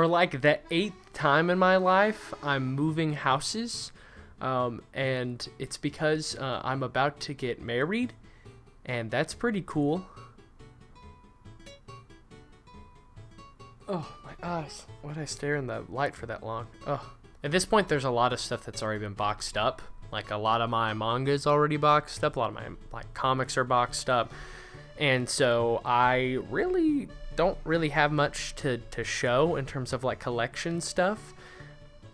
For like the 8th time in my life, I'm moving houses, and it's because I'm about to get married, and that's pretty cool. Oh, my eyes. Why did I stare in the light for that long? Oh. At this point, there's a lot of stuff that's already been boxed up. Like, a lot of my manga is already boxed up. A lot of my comics are boxed up. And so I really don't really have much to show in terms of, like, collection stuff.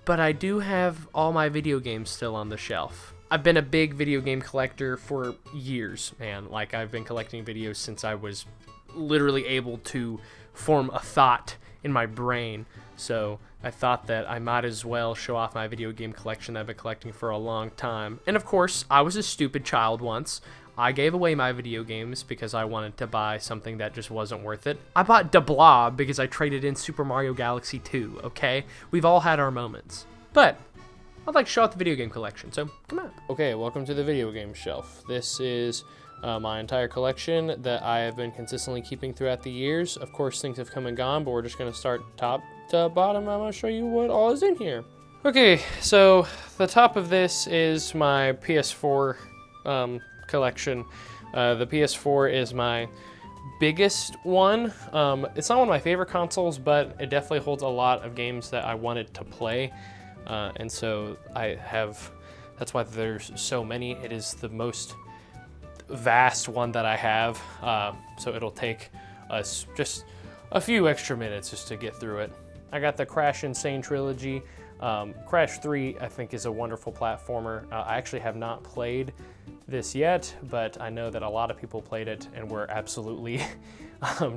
But I do have all my video games still on the shelf. I've been a big video game collector for years, man. Like, I've been collecting videos since I was literally able to form a thought in my brain. So I thought that I might as well show off my video game collection that I've been collecting for a long time. And of course, I was a stupid child once. I gave away my video games because I wanted to buy something that just wasn't worth it. I bought Da Blob because I traded in Super Mario Galaxy 2, okay? We've all had our moments. But I'd like to show off the video game collection, so come on. Okay, welcome to the video game shelf. This is my entire collection that I have been consistently keeping throughout the years. Of course, things have come and gone, but we're just gonna start top to bottom. I'm gonna show you what all is in here. Okay, so the top of this is my PS4 collection. The PS4 is my biggest one. It's not one of my favorite consoles, but it definitely holds a lot of games that I wanted to play. And so that's why there's so many. It is the most vast one that I have. So it'll take us just a few extra minutes just to get through it. I got the Crash N. Sane trilogy. Crash 3, I think, is a wonderful platformer. I actually have not played this yet, but I know that a lot of people played it and were absolutely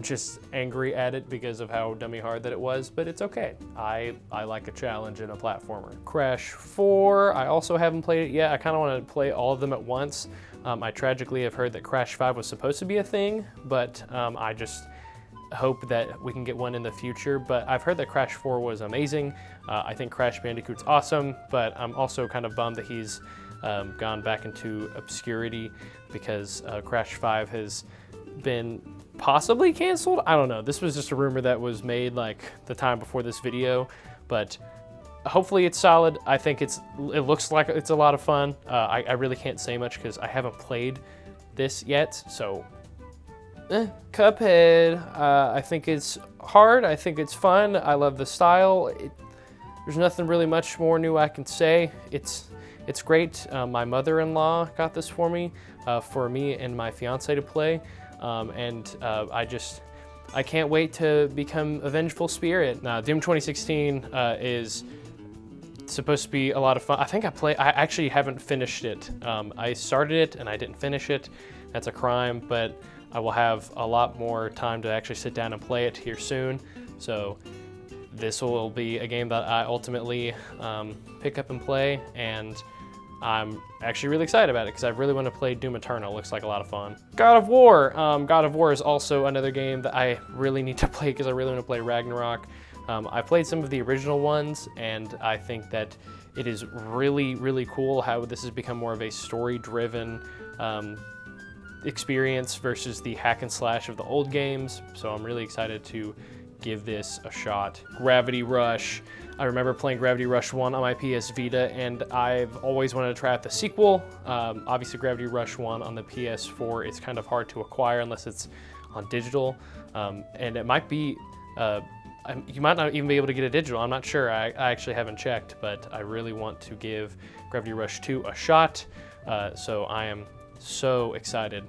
just angry at it because of how dummy hard that it was, but it's okay. I like a challenge in a platformer. Crash 4, I also haven't played it yet. I kind of want to play all of them at once. I tragically have heard that Crash 5 was supposed to be a thing, but I just hope that we can get one in the future. But I've heard that Crash 4 was amazing. I think Crash Bandicoot's awesome, but I'm also kind of bummed that he's gone back into obscurity because Crash 5 has been possibly canceled. I don't know. This was just a rumor that was made like the time before this video, but hopefully it's solid. I think it looks like it's a lot of fun. I really can't say much because I haven't played this yet, so Cuphead, I think it's hard. I think it's fun. I love the style. There's nothing really much more new I can say. It's great. My mother-in-law got this for me and my fiance to play, and I can't wait to become a vengeful spirit. Now, Doom 2016 is supposed to be a lot of fun. I actually haven't finished it. I started it and I didn't finish it. That's a crime, but I will have a lot more time to actually sit down and play it here soon. So this will be a game that I ultimately pick up and play, and I'm actually really excited about it because I really want to play Doom Eternal. It looks like a lot of fun. God of War. God of War is also another game that I really need to play because I really want to play Ragnarok. I played some of the original ones, and I think that it is really, really cool how this has become more of a story-driven experience versus the hack and slash of the old games. So I'm really excited to give this a shot. Gravity Rush. I remember playing Gravity Rush 1 on my PS Vita, and I've always wanted to try out the sequel. Obviously Gravity Rush 1 on the PS4 is kind of hard to acquire unless it's on digital, and it might be you might not even be able to get it digital. I'm not sure. I actually haven't checked, but I really want to give Gravity Rush 2 a shot. So I am so excited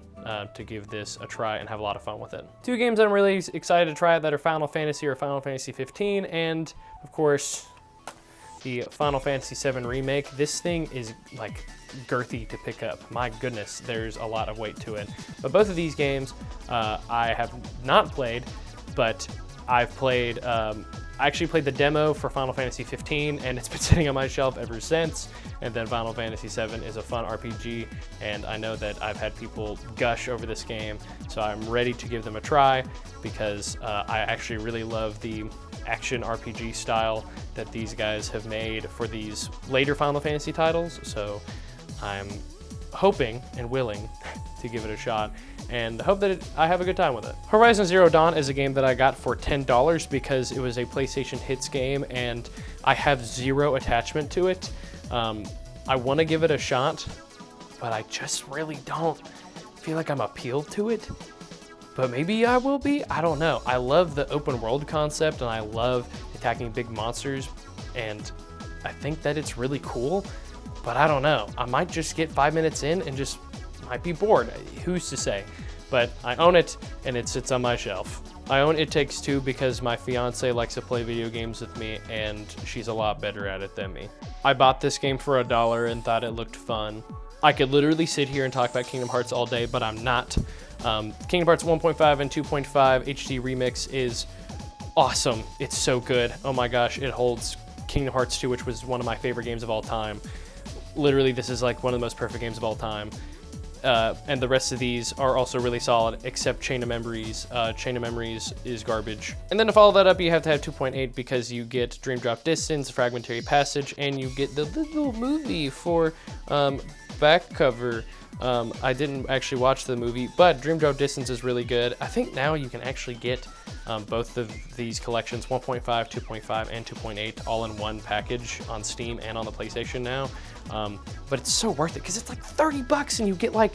to give this a try and have a lot of fun with it. Two games I'm really excited to try that are Final Fantasy or Final Fantasy 15, and of course the Final Fantasy 7 remake. This thing is like girthy to pick up. My goodness, there's a lot of weight to it. But both of these games I have not played, but I've played, I actually played the demo for Final Fantasy 15, and it's been sitting on my shelf ever since. And then Final Fantasy 7 is a fun RPG, and I know that I've had people gush over this game, so I'm ready to give them a try because I actually really love the action RPG style that these guys have made for these later Final Fantasy titles. So I'm hoping and willing to give it a shot. and hope that I have a good time with it. Horizon Zero Dawn is a game that I got for $10 because it was a PlayStation Hits game, and I have zero attachment to it. I want to give it a shot, but I just really don't feel like I'm appealed to it. But maybe I will be, I don't know. I love the open world concept, and I love attacking big monsters, and I think that it's really cool, but I don't know. I might just get 5 minutes in and just might be bored. Who's to say? But I own it, and it sits on my shelf. I own It Takes Two because my fiance likes to play video games with me, and she's a lot better at it than me. I bought this game for $1 and thought it looked fun. I could literally sit here and talk about Kingdom Hearts all day, but I'm not. Kingdom Hearts 1.5 and 2.5 HD Remix is awesome. It's so good. Oh my gosh, it holds Kingdom Hearts 2, which was one of my favorite games of all time. Literally, this is like one of the most perfect games of all time. And the rest of these are also really solid, except Chain of Memories. Chain of Memories is garbage. And then to follow that up, you have to have 2.8 because you get Dream Drop Distance, Fragmentary Passage, and you get the little movie for back cover. I didn't actually watch the movie, but Dream Drop Distance is really good. I think now you can actually get both of these collections, 1.5, 2.5, and 2.8, all in one package on Steam and on the PlayStation now. But it's so worth it because it's like $30 and you get like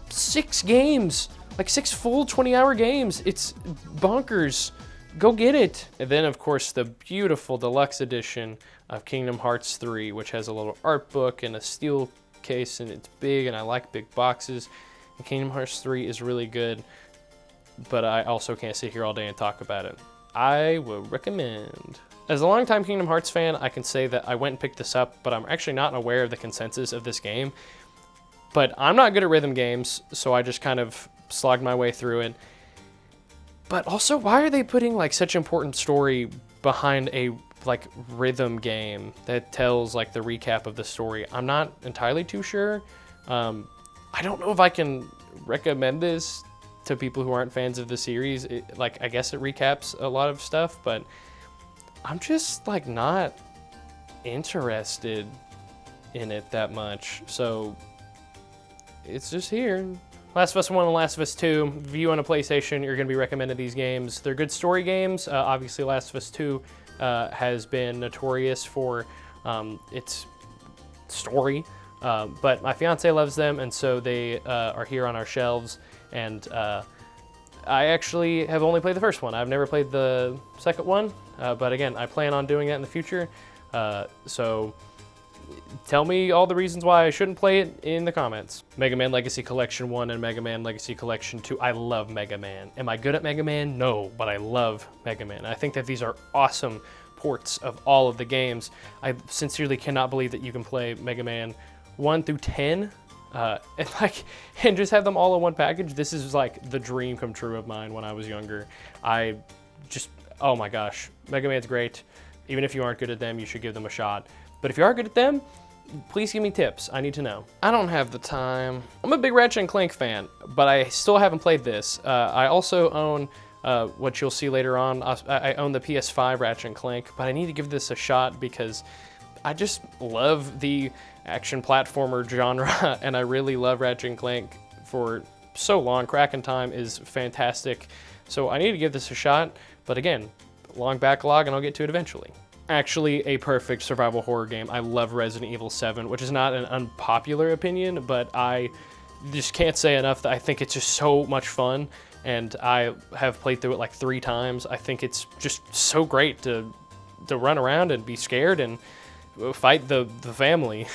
6 games, like 6 full 20-hour games. It's bonkers. Go get it. And then, of course, the beautiful deluxe edition of Kingdom Hearts 3, which has a little art book and a steel case, and it's big, and I like big boxes. And Kingdom Hearts 3 is really good, but I also can't sit here all day and talk about it. I will recommend. As a longtime Kingdom Hearts fan, I can say that I went and picked this up, but I'm actually not aware of the consensus of this game. But I'm not good at rhythm games, so I just kind of slogged my way through it. But also, why are they putting like such important story behind a like rhythm game that tells like the recap of the story? I'm not entirely too sure. I don't know if I can recommend this to people who aren't fans of the series. I guess it recaps a lot of stuff, but I'm just like not interested in it that much. So it's just here. Last of Us 1 and Last of Us 2. If you own a PlayStation, you're going to be recommended these games. They're good story games. Obviously, Last of Us 2 has been notorious for its story, but my fiance loves them, and so they are here on our shelves. And I actually have only played the first one. I've never played the second one, but again, I plan on doing that in the future. So tell me all the reasons why I shouldn't play it in the comments. Mega Man Legacy Collection 1 and Mega Man Legacy Collection 2. I love Mega Man. Am I good at Mega Man? No, but I love Mega Man. I think that these are awesome ports of all of the games. I sincerely cannot believe that you can play Mega Man 1 through 10 and just have them all in one package. This is like the dream come true of mine when I was younger. Oh my gosh, Mega Man's great. Even if you aren't good at them, you should give them a shot. But if you are good at them, please give me tips. I need to know. I don't have the time. I'm a big Ratchet & Clank fan, but I still haven't played this. I also own, what you'll see later on, I own the PS5 Ratchet & Clank, but I need to give this a shot because I just love the action platformer genre, and I really love Ratchet & Clank for so long. Crack in Time is fantastic, so I need to give this a shot, but again, long backlog, and I'll get to it eventually. Actually a perfect survival horror game. I love Resident Evil 7, which is not an unpopular opinion, but I just can't say enough that I think it's just so much fun, and I have played through it like 3 times. I think it's just so great to run around and be scared and fight the family.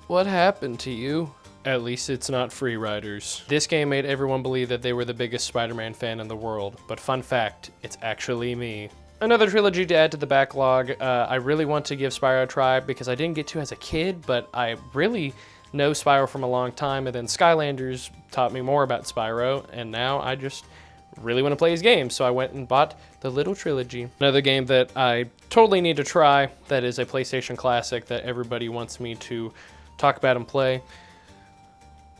What happened to you? At least it's not Free Riders. This game made everyone believe that they were the biggest Spider-Man fan in the world, but fun fact, it's actually me. Another trilogy to add to the backlog. I really want to give Spyro a try because I didn't get to as a kid, but I really know Spyro from a long time, and then Skylanders taught me more about Spyro, and now I just really want to play his game, so I went and bought the Little Trilogy. Another game that I totally need to try, that is a PlayStation classic that everybody wants me to talk about and play,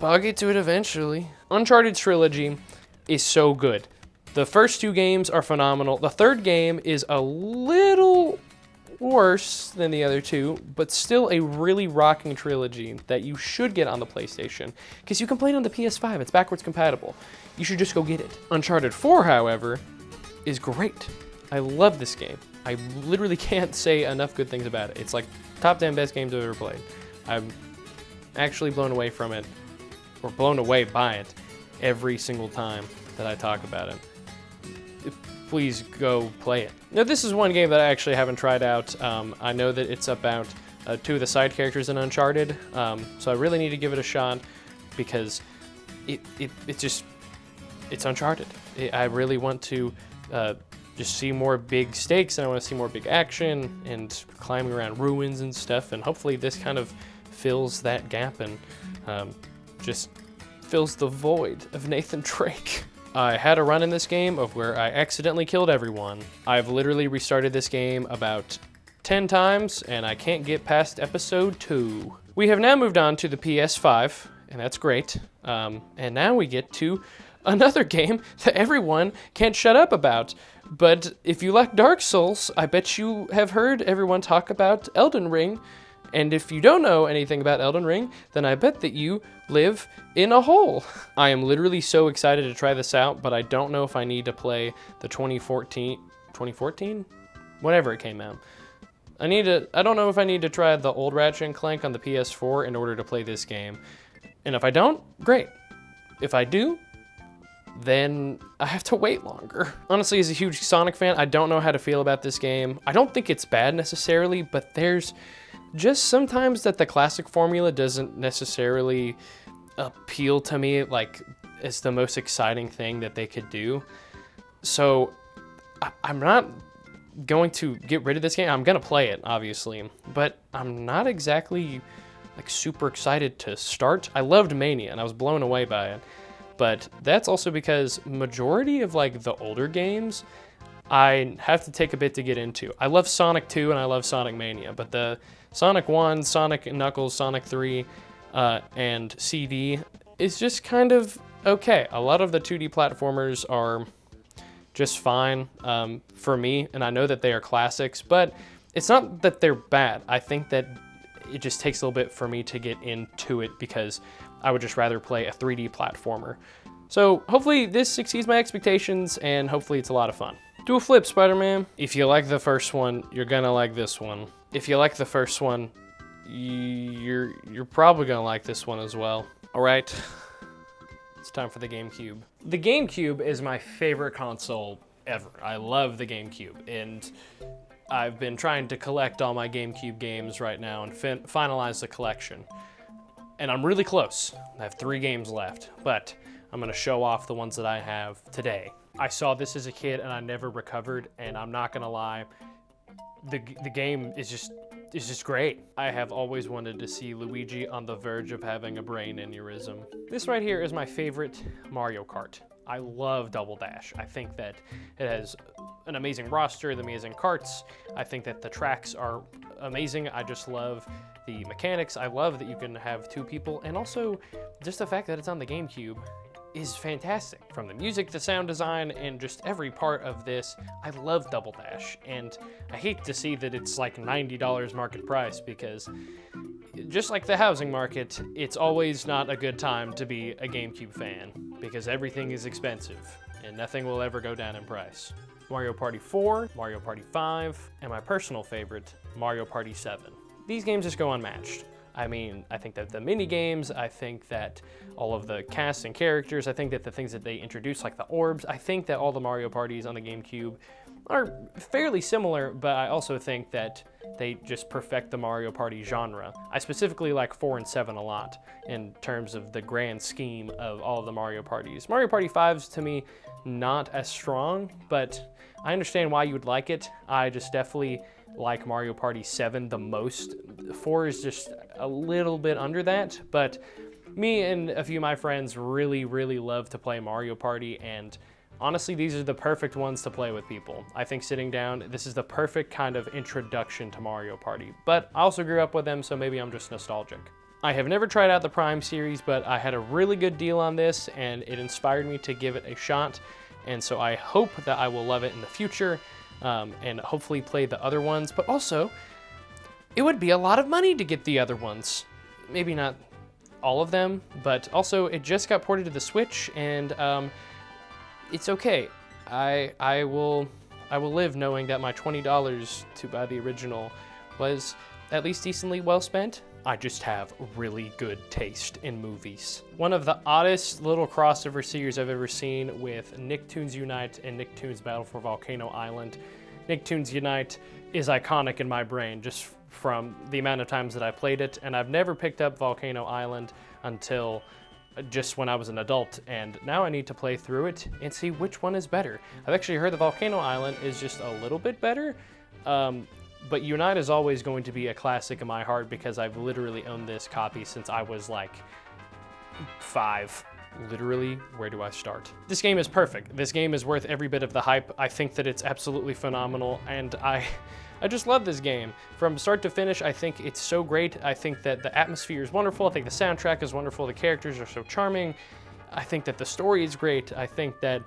but I'll get to it eventually. Uncharted Trilogy is so good. The first 2 games are phenomenal. The third game is a little worse than the other two, but still a really rocking trilogy that you should get on the PlayStation, because you can play it on the PS5. It's backwards compatible. You should just go get it. Uncharted 4, however, is great. I love this game. I literally can't say enough good things about it. It's like top 10 best games I've ever played. I'm actually blown away from it, or blown away by it, every single time that I talk about it. Please go play it. Now, this is one game that I actually haven't tried out. I know that it's about two of the side characters in Uncharted, so I really need to give it a shot because it's Uncharted. I really want to just see more big stakes, and I want to see more big action and climbing around ruins and stuff, and hopefully this kind of fills that gap and just fills the void of Nathan Drake. I had a run in this game of where I accidentally killed everyone. I've literally restarted this game about 10 times, and I can't get past episode 2. We have now moved on to the PS5, and that's great. And now we get to another game that everyone can't shut up about. But if you like Dark Souls, I bet you have heard everyone talk about Elden Ring. And if you don't know anything about Elden Ring, then I bet that you live in a hole. I am literally so excited to try this out, but I don't know if I need to play the 2014? Whenever it came out. I don't know if I need to try the old Ratchet & Clank on the PS4 in order to play this game. And if I don't, great. If I do, then I have to wait longer. Honestly, as a huge Sonic fan, I don't know how to feel about this game. I don't think it's bad necessarily, but there's just sometimes that the classic formula doesn't necessarily appeal to me like it's the most exciting thing that they could do. So I'm not going to get rid of this game. I'm gonna play it, obviously, but I'm not exactly like super excited to start. I loved Mania and I was blown away by it, but that's also because majority of like the older games I have to take a bit to get into. I love Sonic 2 and I love Sonic Mania, but the Sonic 1, Sonic Knuckles, Sonic 3, and CD is just kind of okay. A lot of the 2D platformers are just fine for me, and I know that they are classics, but it's not that they're bad. I think that it just takes a little bit for me to get into it because I would just rather play a 3D platformer. So hopefully this exceeds my expectations, and hopefully it's a lot of fun. Do a flip, Spider-Man. If you like the first one, you're gonna like this one. If you like the first one, you're probably gonna like this one as well. All right, it's time for the GameCube. The GameCube is my favorite console ever. I love the GameCube, and I've been trying to collect all my GameCube games right now and finalize the collection. And I'm really close. I have 3 games left, but I'm gonna show off the ones that I have today. I saw this as a kid and I never recovered, and I'm not gonna lie, the game is just great. I have always wanted to see Luigi on the verge of having a brain aneurysm. This right here is my favorite Mario Kart. I love Double Dash. I think that it has an amazing roster, the amazing karts. I think that the tracks are amazing. I just love the mechanics. I love that you can have 2 people, and also just the fact that it's on the GameCube is fantastic. From the music, the sound design, and just every part of this, I love Double Dash, and I hate to see that it's like $90 market price, because just like the housing market, it's always not a good time to be a GameCube fan, because everything is expensive, and nothing will ever go down in price. Mario Party 4, Mario Party 5, and my personal favorite, Mario Party 7. These games just go unmatched. I mean, I think that the mini games, I think that all of the cast and characters, I think that the things that they introduce, like the orbs, I think that all the Mario parties on the GameCube are fairly similar, but I also think that they just perfect the Mario Party genre. I specifically like 4 and 7 a lot in terms of the grand scheme of all of the Mario parties. Mario Party 5's to me not as strong, but I understand why you would like it. I just definitely like Mario Party 7 the most. 4 is just a little bit under that, but me and a few of my friends really love to play Mario Party, and honestly, these are the perfect ones to play with people. I think sitting down, this is the perfect kind of introduction to Mario Party, but I also grew up with them, so maybe I'm just nostalgic. I have never tried out the Prime series, but I had a really good deal on this, and it inspired me to give it a shot, and so I hope that I will love it in the future. and hopefully play the other ones. But also, it would be a lot of money to get the other ones. Maybe not all of them, but also it just got ported to the Switch, and it's okay. I will live knowing that my $20 to buy the original was at least decently well spent. I just have really good taste in movies. One of the oddest little crossover series I've ever seen with Nicktoons Unite and Nicktoons Battle for Volcano Island. Nicktoons Unite is iconic in my brain just from the amount of times that I played it, and I've never picked up Volcano Island until just when I was an adult, and now I need to play through it and see which one is better. I've actually heard the Volcano Island is just a little bit better, but Unite is always going to be a classic in my heart because I've literally owned this copy since I was like 5. Literally, where do I start? This game is perfect. This game is worth every bit of the hype. I think that it's absolutely phenomenal, and I just love this game. From start to finish, I think it's so great. I think that the atmosphere is wonderful. I think the soundtrack is wonderful. The characters are so charming. I think that the story is great. I think that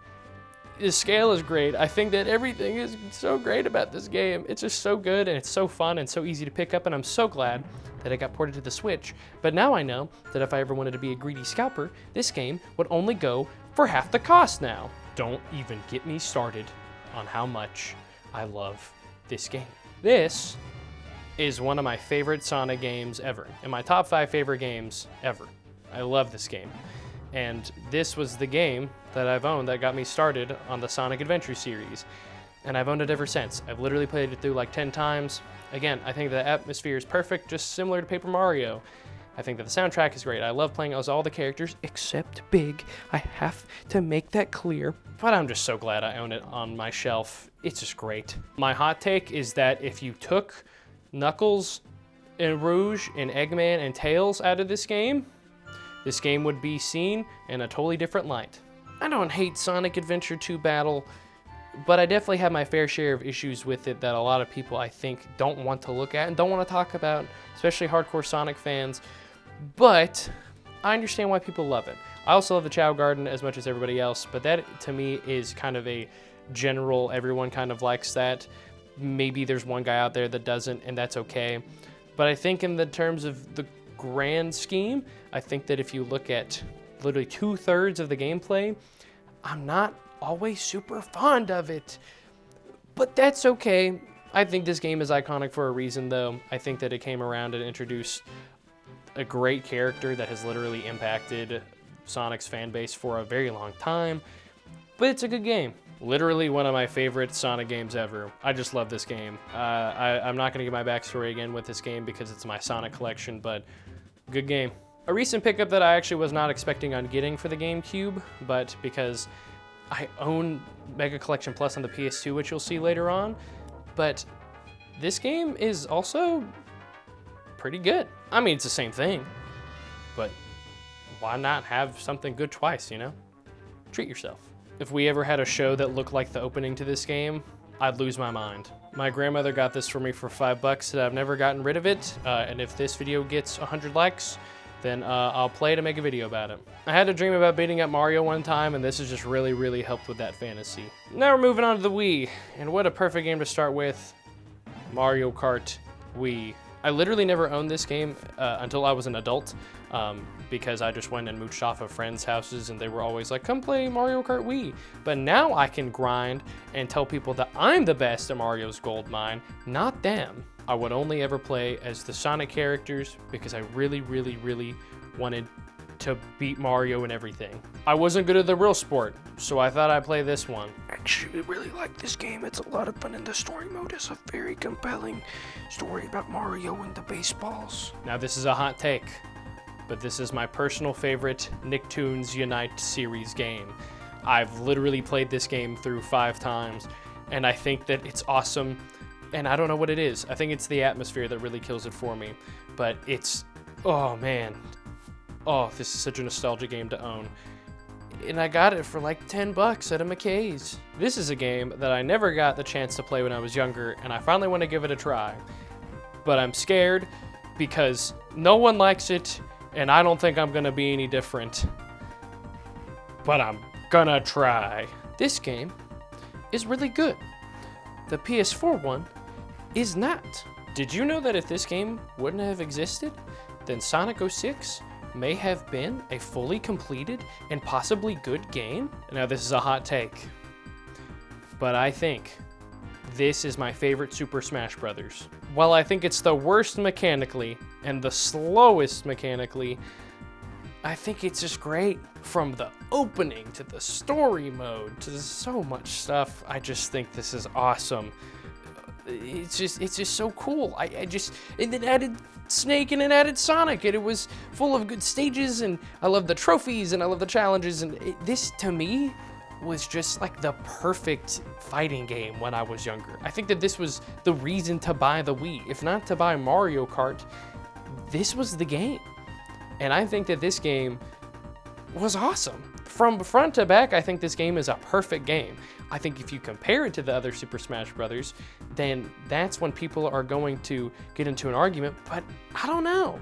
the scale is great. I think that everything is so great about this game. It's just so good, and it's so fun and so easy to pick up, and I'm so glad that it got ported to the Switch. But now I know that if I ever wanted to be a greedy scalper, this game would only go for half the cost now. Don't even get me started on how much I love this game. This is one of my favorite Sonic games ever, in my top 5 favorite games ever. I love this game. And this was the game that I've owned that got me started on the Sonic Adventure series. And I've owned it ever since. I've literally played it through like 10 times. Again, I think the atmosphere is perfect, just similar to Paper Mario. I think that the soundtrack is great. I love playing as all the characters, except Big. I have to make that clear. But I'm just so glad I own it on my shelf. It's just great. My hot take is that if you took Knuckles and Rouge and Eggman and Tails out of this game would be seen in a totally different light. I don't hate Sonic Adventure 2 Battle, but I definitely have my fair share of issues with it that a lot of people, I think, don't want to look at and don't want to talk about, especially hardcore Sonic fans. But I understand why people love it. I also love the Chao Garden as much as everybody else, but that, to me, is kind of a general, everyone kind of likes that. Maybe there's one guy out there that doesn't, and that's okay. But I think in the terms of the grand scheme, I think that if you look at literally 2/3 of the gameplay, I'm not always super fond of it, but that's okay. I think this game is iconic for a reason, though. I think that it came around and introduced a great character that has literally impacted Sonic's fan base for a very long time, but it's a good game. Literally one of my favorite Sonic games ever. I just love this game. I'm not going to give my backstory again with this game because it's my Sonic collection, but good game. A recent pickup that I actually was not expecting on getting for the GameCube, but because I own Mega Collection Plus on the PS2, which you'll see later on, but this game is also pretty good. I mean, it's the same thing, but why not have something good twice, you know? Treat yourself. If we ever had a show that looked like the opening to this game, I'd lose my mind. My grandmother got this for me for $5 and I've never gotten rid of it, and if this video gets 100 likes, then I'll play to make a video about it. I had a dream about beating up Mario one time, and this has just really, really helped with that fantasy. Now we're moving on to the Wii, and what a perfect game to start with. Mario Kart Wii. I literally never owned this game until I was an adult, because I just went and mooched off of friends' houses, and they were always like, come play Mario Kart Wii. But now I can grind and tell people that I'm the best at Mario's Gold Mine, not them. I would only ever play as the Sonic characters because I really, really, really wanted to beat Mario and everything. I wasn't good at the real sport, so I thought I'd play this one. I actually really like this game. It's a lot of fun, and the story mode is a very compelling story about Mario and the baseballs. Now this is a hot take, but this is my personal favorite Nicktoons Unite series game. I've literally played this game through 5 times, and I think that it's awesome. And I don't know what it is. I think it's the atmosphere that really kills it for me. But it's, oh man. Oh, this is such a nostalgic game to own. And I got it for like $10 at a McKay's. This is a game that I never got the chance to play when I was younger, and I finally want to give it a try. But I'm scared because no one likes it, and I don't think I'm gonna be any different. But I'm gonna try. This game is really good. the PS4 one is not. Did you know that if this game wouldn't have existed, then Sonic 06 may have been a fully completed and possibly good game? Now this is a hot take, but I think this is my favorite Super Smash Bros. While I think it's the worst mechanically and the slowest mechanically, I think it's just great. From the opening to the story mode to so much stuff, I just think this is awesome. It's just so cool. And then added Snake and then added Sonic, and it was full of good stages, and I love the trophies and I love the challenges, and this to me was just like the perfect fighting game when I was younger. I think that this was the reason to buy the Wii. If not to buy Mario Kart, this was the game. And I think that this game was awesome. From front to back, I think this game is a perfect game. I think if you compare it to the other Super Smash Brothers, then that's when people are going to get into an argument, but I don't know.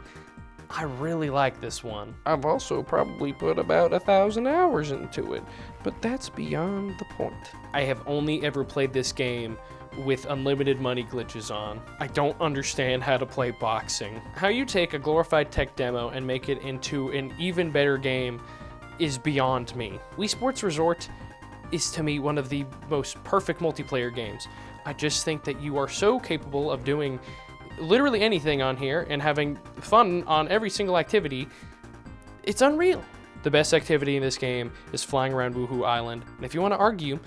I really like this one. I've also probably put about 1,000 hours into it, but that's beyond the point. I have only ever played this game with unlimited money glitches on. I don't understand how to play boxing. How you take a glorified tech demo and make it into an even better game is beyond me. Wii Sports Resort is to me one of the most perfect multiplayer games. I just think that you are so capable of doing literally anything on here and having fun on every single activity. It's unreal. The best activity in this game is flying around Woohoo Island. And if you want to argue,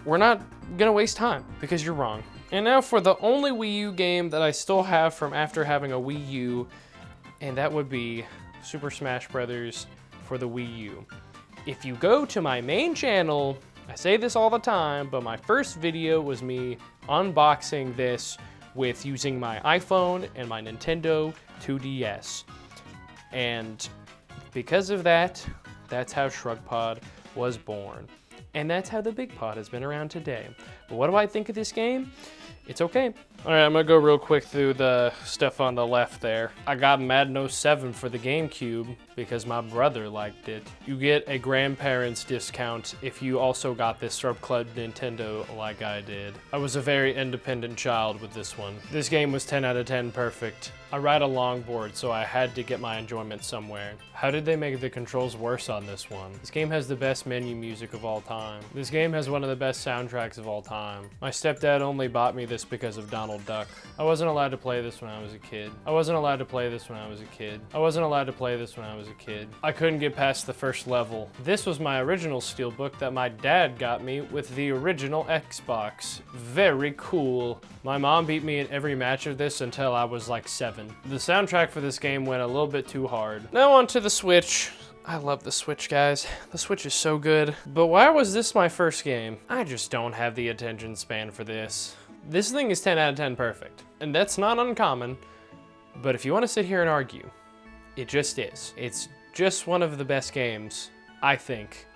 we're not gonna waste time because you're wrong. And now for the only Wii U game that I still have from after having a Wii U, and that would be Super Smash Bros. For the Wii U. If you go to my main channel, I say this all the time, but my first video was me unboxing this with using my iPhone and my Nintendo 2DS. And because of that, that's how ShrugPod was born. And that's how the Big Pod has been around today. But what do I think of this game? It's okay. All right, I'm gonna go real quick through the stuff on the left there. I got Madden 07 for the GameCube because my brother liked it. You get a grandparents discount if you also got this from Club Nintendo like I did. I was a very independent child with this one. This game was 10 out of 10 perfect. I ride a longboard, so I had to get my enjoyment somewhere. How did they make the controls worse on this one? This game has the best menu music of all time. This game has one of the best soundtracks of all time. My stepdad only bought me this because of Donald Duck. I wasn't allowed to play this when I was a kid. I wasn't allowed to play this when I was a kid. I wasn't allowed to play this when I was a kid. I couldn't get past the first level. This was my original steelbook that my dad got me with the original Xbox. Very cool. My mom beat me in every match of this until I was like 7. The soundtrack for this game went a little bit too hard. Now on to the Switch. I love the Switch, guys. The Switch is so good. But why was this my first game? I just don't have the attention span for this. This thing is 10 out of 10 perfect. And that's not uncommon, but if you want to sit here and argue, it just is. It's just one of the best games, I think,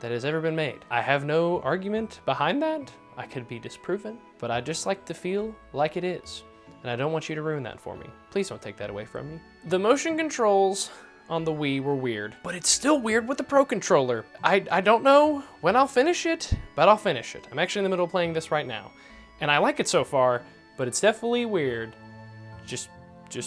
that has ever been made. I have no argument behind that. I could be disproven, but I just like to feel like it is. And I don't want you to ruin that for me. Please don't take that away from me. The motion controls on the Wii were weird, but it's still weird with the Pro Controller. I don't know when I'll finish it, but I'll finish it. I'm actually in the middle of playing this right now. And I like it so far, but it's definitely weird. Just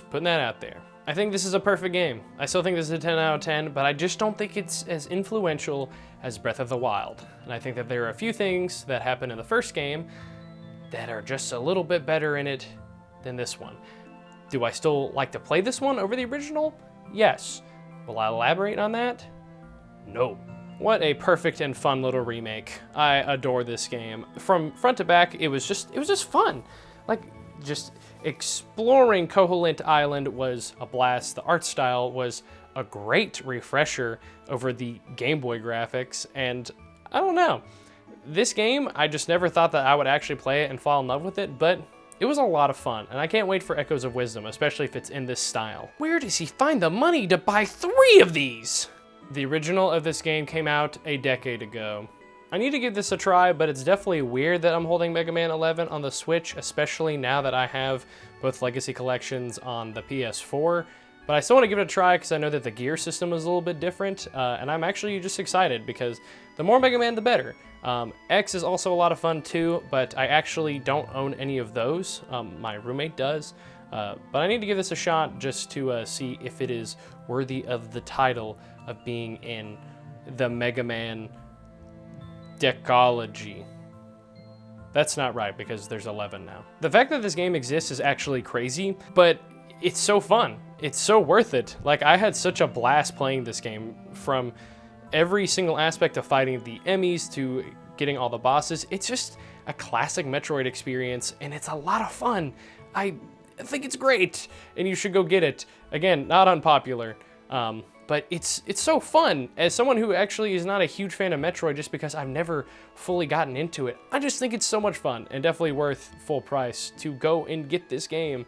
putting that out there. I think this is a perfect game. I still think this is a 10 out of 10, but I just don't think it's as influential as Breath of the Wild. And I think that there are a few things that happen in the first game that are just a little bit better in it than this one. Do I still like to play this one over the original? Yes. Will I elaborate on that? No. What a perfect and fun little remake. I adore this game. From front to back, it was just fun. Like, just exploring Koholint Island was a blast. The art style was a great refresher over the Game Boy graphics, and I don't know. This game, I just never thought that I would actually play it and fall in love with it, but it was a lot of fun, and I can't wait for Echoes of Wisdom, especially if it's in this style. Where does he find the money to buy 3 of these? The original of this game came out a decade ago. I need to give this a try, but it's definitely weird that I'm holding Mega Man 11 on the Switch, especially now that I have both Legacy Collections on the PS4. But I still want to give it a try because I know that the gear system is a little bit different, and I'm actually just excited because the more Mega Man, the better. X is also a lot of fun too, but I actually don't own any of those. My roommate does, but I need to give this a shot just to see if it is worthy of the title of being in the Mega Man decology. That's not right because there's 11 now. The fact that this game exists is actually crazy, but it's so fun. It's so worth it. Like, I had such a blast playing this game, from every single aspect of fighting the Emmys to getting all the bosses. It's just a classic Metroid experience, and it's a lot of fun. I think it's great, and you should go get it. Again, not unpopular, but it's so fun. As someone who actually is not a huge fan of Metroid just because I've never fully gotten into it, I just think it's so much fun and definitely worth full price to go and get this game.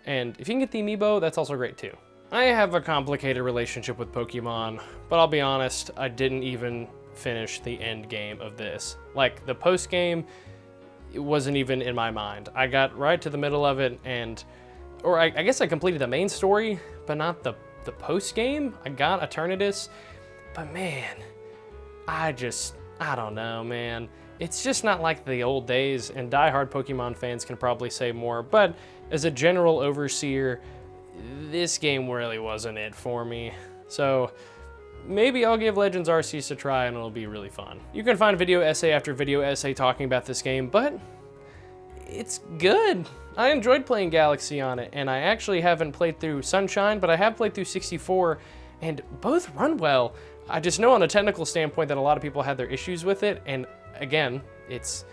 And if you can get the amiibo, that's also great too. I have a complicated relationship with Pokemon, but I'll be honest, I didn't even finish the end game of this. Like, the post game, it wasn't even in my mind. I got right to the middle of it, or I guess I completed the main story, but not the post game. I got Eternatus, but man, I don't know, man. It's just not like the old days, and diehard Pokemon fans can probably say more, but as a general overseer, this game really wasn't it for me. So maybe I'll give Legends Arceus a try and it'll be really fun. You can find video essay after video essay talking about this game, but it's good. I enjoyed playing Galaxy on it, and I actually haven't played through Sunshine, but I have played through 64, and both run well. I just know on a technical standpoint that a lot of people had their issues with it, and again, it's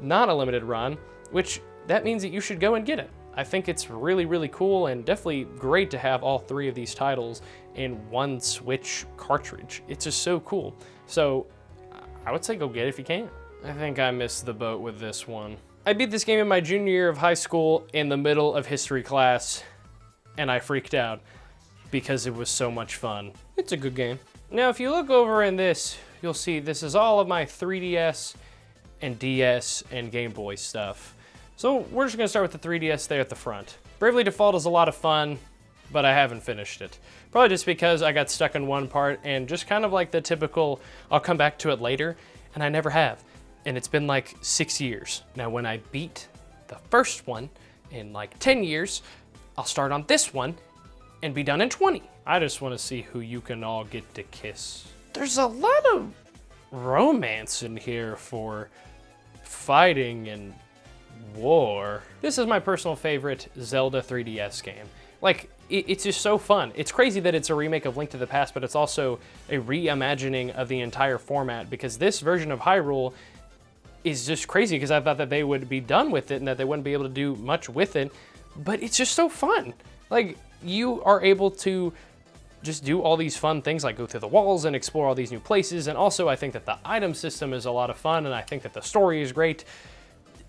not a limited run, which that means that you should go and get it. I think it's really, really cool and definitely great to have all three of these titles in one Switch cartridge. It's just so cool. So I would say go get it if you can. I think I missed the boat with this one. I beat this game in my junior year of high school in the middle of history class, and I freaked out because it was so much fun. It's a good game. Now, if you look over in this, you'll see this is all of my 3DS and DS and Game Boy stuff. So we're just gonna start with the 3DS there at the front. Bravely Default is a lot of fun, but I haven't finished it. Probably just because I got stuck in one part and just kind of like the typical, I'll come back to it later, and I never have. And it's been like 6 years. Now when I beat the first one in like 10 years, I'll start on this one and be done in 20. I just wanna see who you can all get to kiss. There's a lot of romance in here for fighting and war. This is my personal favorite Zelda 3DS game. Like, it's just so fun. It's crazy that it's a remake of Link to the Past, but it's also a reimagining of the entire format, because this version of Hyrule is just crazy because I thought that they would be done with it and that they wouldn't be able to do much with it, but it's just so fun. Like, you are able to just do all these fun things like go through the walls and explore all these new places, and also I think that the item system is a lot of fun, and I think that the story is great.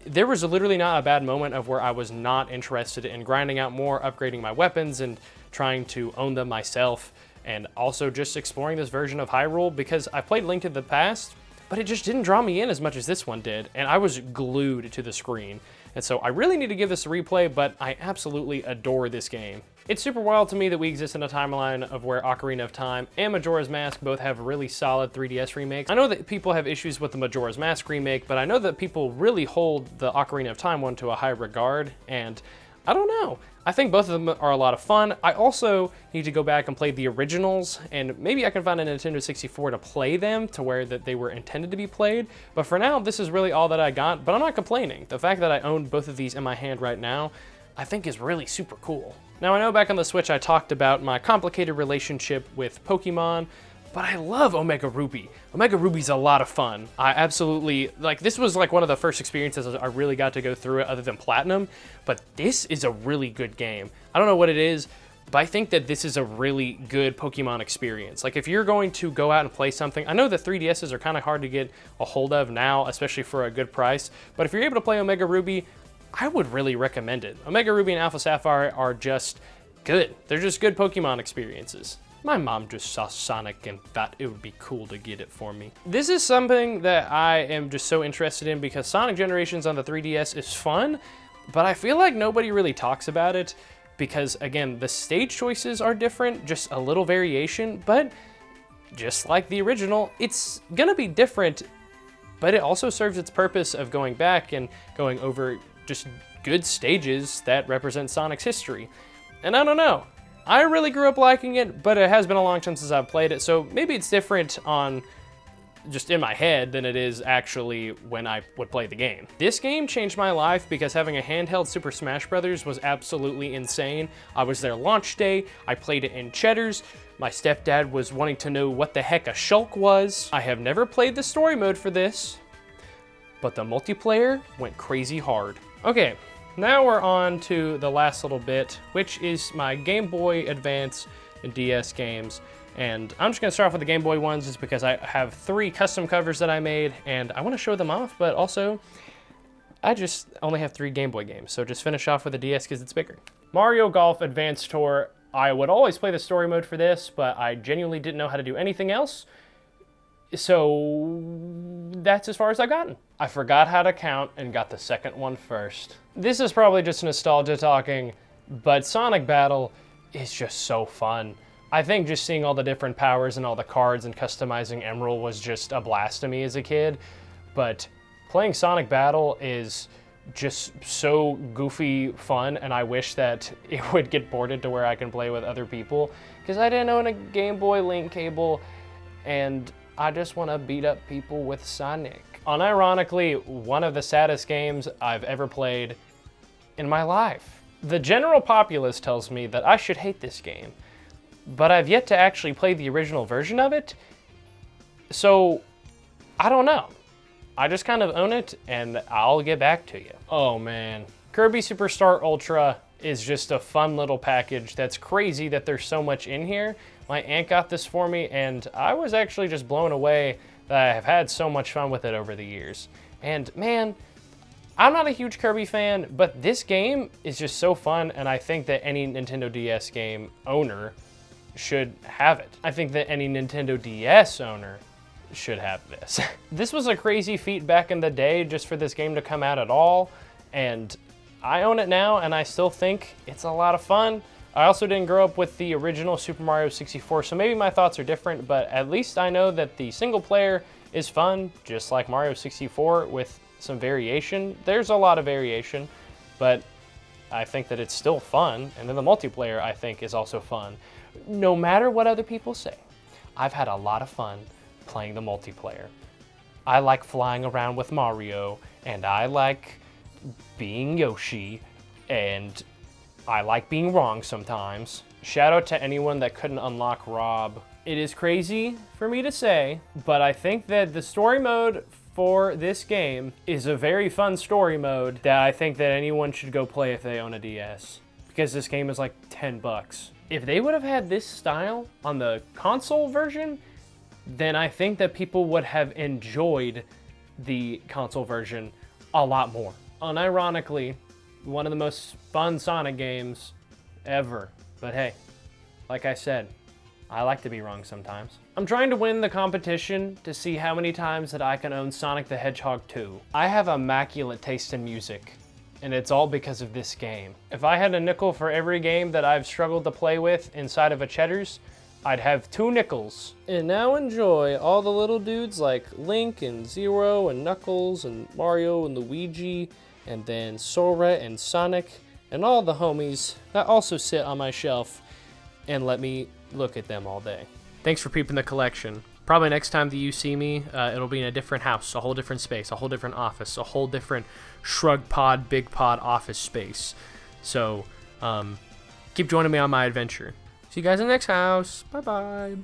There was literally not a bad moment of where I was not interested in grinding out more, upgrading my weapons, and trying to own them myself, and also just exploring this version of Hyrule, because I played Link to the Past, but it just didn't draw me in as much as this one did, and I was glued to the screen. And so I really need to give this a replay, but I absolutely adore this game. It's super wild to me that we exist in a timeline of where Ocarina of Time and Majora's Mask both have really solid 3DS remakes. I know that people have issues with the Majora's Mask remake, but I know that people really hold the Ocarina of Time one to a high regard, and I don't know. I think both of them are a lot of fun. I also need to go back and play the originals, and maybe I can find a Nintendo 64 to play them to where that they were intended to be played. But for now, this is really all that I got, but I'm not complaining. The fact that I own both of these in my hand right now, I think is really super cool. Now, I know back on the Switch I talked about my complicated relationship with Pokemon, but I love Omega Ruby. Omega Ruby's a lot of fun. I absolutely, like, this was like one of the first experiences I really got to go through it other than Platinum, but this is a really good game. I don't know what it is, but I think that this is a really good Pokemon experience. Like, if you're going to go out and play something, I know that 3DSs are kind of hard to get a hold of now, especially for a good price, but if you're able to play Omega Ruby, I would really recommend it. Omega Ruby and Alpha Sapphire are just good. They're just good Pokemon experiences. My mom just saw Sonic and thought it would be cool to get it for me. This is something that I am just so interested in because Sonic Generations on the 3DS is fun, but I feel like nobody really talks about it. because again, the stage choices are different, just a little variation, but just like the original, it's gonna be different, but it also serves its purpose of going back and going over just good stages that represent Sonic's history. And I don't know, I really grew up liking it, but it has been a long time since I've played it, so maybe it's different on just in my head than it is actually when I would play the game. This game changed my life because having a handheld Super Smash Bros. Was absolutely insane. I was there launch day, I played it in Cheddar's, my stepdad was wanting to know what the heck a shulk was. I have never played the story mode for this, but the multiplayer went crazy hard. Okay, now we're on to the last little bit, which is my Game Boy Advance and DS games. And I'm just gonna start off with the Game Boy ones just because I have 3 custom covers that I made and I wanna show them off, but also I just only have 3 Game Boy games, so just finish off with the DS because it's bigger. Mario Golf Advance Tour, I would always play the story mode for this, but I genuinely didn't know how to do anything else, so that's as far as I've gotten. I forgot how to count and got the second one first. This is probably just nostalgia talking, but Sonic Battle is just so fun. I think just seeing all the different powers and all the cards and customizing Emerald was just a blast to me as a kid. But playing Sonic Battle is just so goofy fun, and I wish that it would get ported to where I can play with other people, because I didn't own a Game Boy Link cable, and I just want to beat up people with Sonic. Unironically, one of the saddest games I've ever played in my life. The general populace tells me that I should hate this game, but I've yet to actually play the original version of it, so I don't know. I just kind of own it, and I'll get back to you. Oh man, Kirby Superstar Ultra is just a fun little package that's crazy that there's so much in here. My aunt got this for me, and I was actually just blown away that I have had so much fun with it over the years. And man, I'm not a huge Kirby fan, but this game is just so fun, and I think that any Nintendo DS game owner should have it. I think that any Nintendo DS owner should have this. This was a crazy feat back in the day just for this game to come out at all, and I own it now, and I still think it's a lot of fun. I also didn't grow up with the original Super Mario 64, so maybe my thoughts are different, but at least I know that the single player is fun, just like Mario 64 with some variation. There's a lot of variation, but I think that it's still fun, and then the multiplayer I think is also fun. No matter what other people say, I've had a lot of fun playing the multiplayer. I like flying around with Mario, and I like being Yoshi, and I like being wrong sometimes. Shout out to anyone that couldn't unlock Rob. It is crazy for me to say, but I think that the story mode for this game is a very fun story mode that I think that anyone should go play if they own a DS, because this game is like 10 bucks. If they would have had this style on the console version, then I think that people would have enjoyed the console version a lot more. Unironically, one of the most fun Sonic games ever. But hey, like I said, I like to be wrong sometimes. I'm trying to win the competition to see how many times that I can own Sonic the Hedgehog 2. I have immaculate taste in music, and it's all because of this game. If I had a nickel for every game that I've struggled to play with inside of a Cheddar's, I'd have 2 nickels. And now enjoy all the little dudes like Link and Zero and Knuckles and Mario and Luigi, and then Sora and Sonic, and all the homies that also sit on my shelf and let me look at them all day. Thanks for peeping the collection. Probably next time that you see me, it'll be in a different house, a whole different space, a whole different office, a whole different Shrug Pod, Big Pod office space. So, keep joining me on my adventure. See you guys in the next house. Bye-bye.